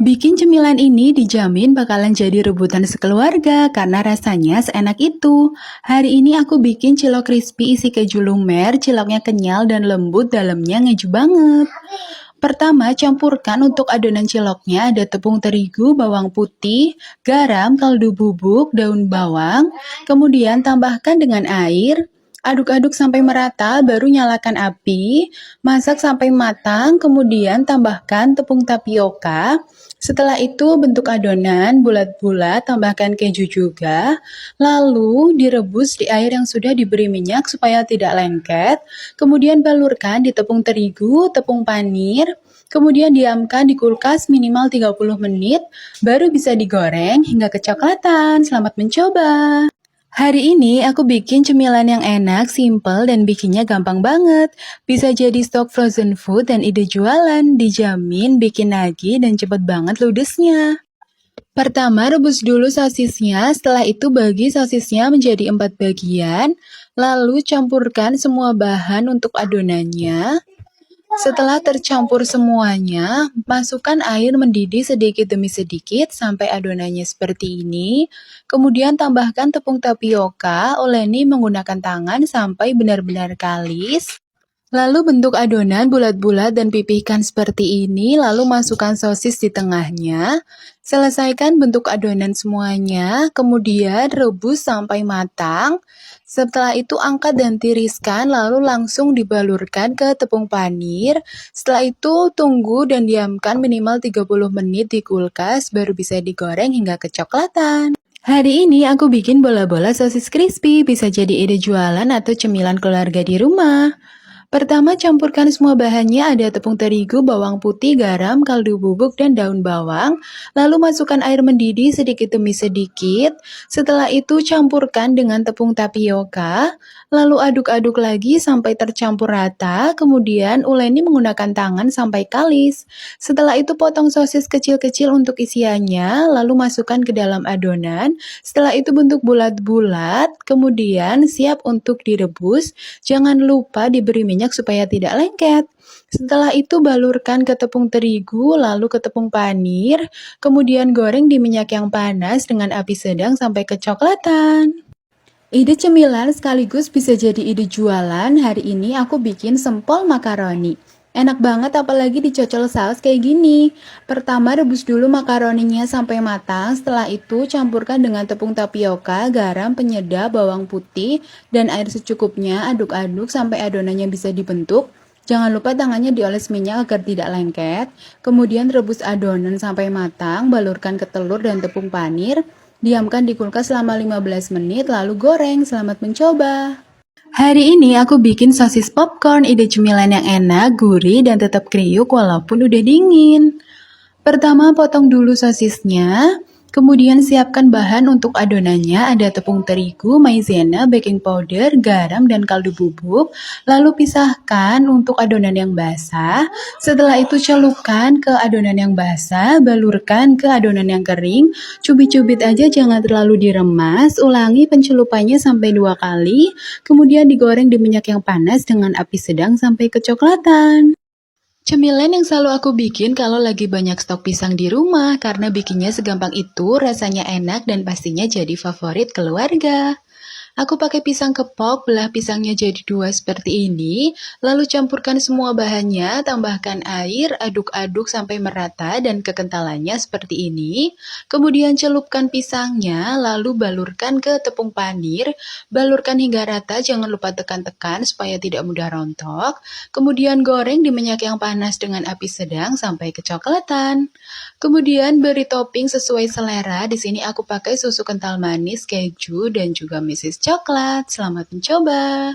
Bikin cemilan ini dijamin bakalan jadi rebutan sekeluarga karena rasanya seenak itu. Hari ini aku bikin cilok crispy isi keju lumer, ciloknya kenyal dan lembut, dalamnya ngeju banget. Pertama, campurkan untuk adonan ciloknya ada tepung terigu, bawang putih, garam, kaldu bubuk, daun bawang, kemudian tambahkan dengan air. Aduk-aduk sampai merata, baru nyalakan api, masak sampai matang, kemudian tambahkan tepung tapioka. Setelah itu bentuk adonan bulat-bulat, tambahkan keju juga, lalu direbus di air yang sudah diberi minyak supaya tidak lengket, kemudian balurkan di tepung terigu, tepung panir, kemudian diamkan di kulkas minimal 30 menit, baru bisa digoreng hingga kecoklatan. Selamat mencoba! Hari ini aku bikin cemilan yang enak, simple, dan bikinnya gampang banget. Bisa jadi stok frozen food dan ide jualan, dijamin bikin nagih dan cepet banget ludesnya. Pertama, rebus dulu sosisnya, setelah itu bagi sosisnya menjadi 4 bagian, lalu campurkan semua bahan untuk adonannya. Setelah tercampur semuanya, masukkan air mendidih sedikit demi sedikit sampai adonannya seperti ini. Kemudian tambahkan tepung tapioka, uleni menggunakan tangan sampai benar-benar kalis. Lalu bentuk adonan bulat-bulat dan pipihkan seperti ini, lalu masukkan sosis di tengahnya. Selesaikan bentuk adonan semuanya, kemudian rebus sampai matang. Setelah itu angkat dan tiriskan, lalu langsung dibalurkan ke tepung panir. Setelah itu tunggu dan diamkan minimal 30 menit di kulkas, baru bisa digoreng hingga kecoklatan. Hari ini aku bikin bola-bola sosis crispy, bisa jadi ide jualan atau cemilan keluarga di rumah. Pertama, campurkan semua bahannya, ada tepung terigu, bawang putih, garam, kaldu bubuk, dan daun bawang. Lalu masukkan air mendidih sedikit demi sedikit. Setelah itu campurkan dengan tepung tapioka. Lalu aduk-aduk lagi sampai tercampur rata. Kemudian uleni menggunakan tangan sampai kalis. Setelah itu potong sosis kecil-kecil untuk isiannya. Lalu masukkan ke dalam adonan. Setelah itu bentuk bulat-bulat. Kemudian siap untuk direbus. Jangan lupa diberi minyak supaya tidak lengket. Setelah itu balurkan ke tepung terigu, lalu ke tepung panir, kemudian goreng di minyak yang panas dengan api sedang sampai kecoklatan. Ide cemilan sekaligus bisa jadi ide jualan. Hari ini aku bikin sempol makaroni. Enak banget apalagi dicocol saus kayak gini. Pertama rebus dulu makaroninya sampai matang. Setelah itu campurkan dengan tepung tapioka, garam, penyedap, bawang putih, dan air secukupnya. Aduk-aduk sampai adonannya bisa dibentuk. Jangan lupa tangannya dioles minyak agar tidak lengket. Kemudian rebus adonan sampai matang, balurkan ke telur dan tepung panir. Diamkan di kulkas selama 15 menit lalu goreng. Selamat mencoba! Hari ini aku bikin sosis popcorn, ide cemilan yang enak, gurih, dan tetap kriuk walaupun udah dingin. Pertama potong dulu sosisnya, kemudian siapkan bahan untuk adonannya, ada tepung terigu, maizena, baking powder, garam, dan kaldu bubuk. Lalu pisahkan untuk adonan yang basah. Setelah itu celupkan ke adonan yang basah, balurkan ke adonan yang kering. Cubit-cubit aja, jangan terlalu diremas. Ulangi pencelupannya sampai 2 kali. Kemudian digoreng di minyak yang panas dengan api sedang sampai kecoklatan. Cemilan yang selalu aku bikin kalau lagi banyak stok pisang di rumah, karena bikinnya segampang itu, rasanya enak dan pastinya jadi favorit keluarga. Aku pakai pisang kepok, belah pisangnya jadi 2 seperti ini, lalu campurkan semua bahannya, tambahkan air, aduk-aduk sampai merata dan kekentalannya seperti ini. Kemudian celupkan pisangnya, lalu balurkan ke tepung panir, balurkan hingga rata, jangan lupa tekan-tekan supaya tidak mudah rontok. Kemudian goreng di minyak yang panas dengan api sedang sampai kecoklatan. Kemudian beri topping sesuai selera. Di sini aku pakai susu kental manis, keju, dan juga meses coklat. Selamat mencoba!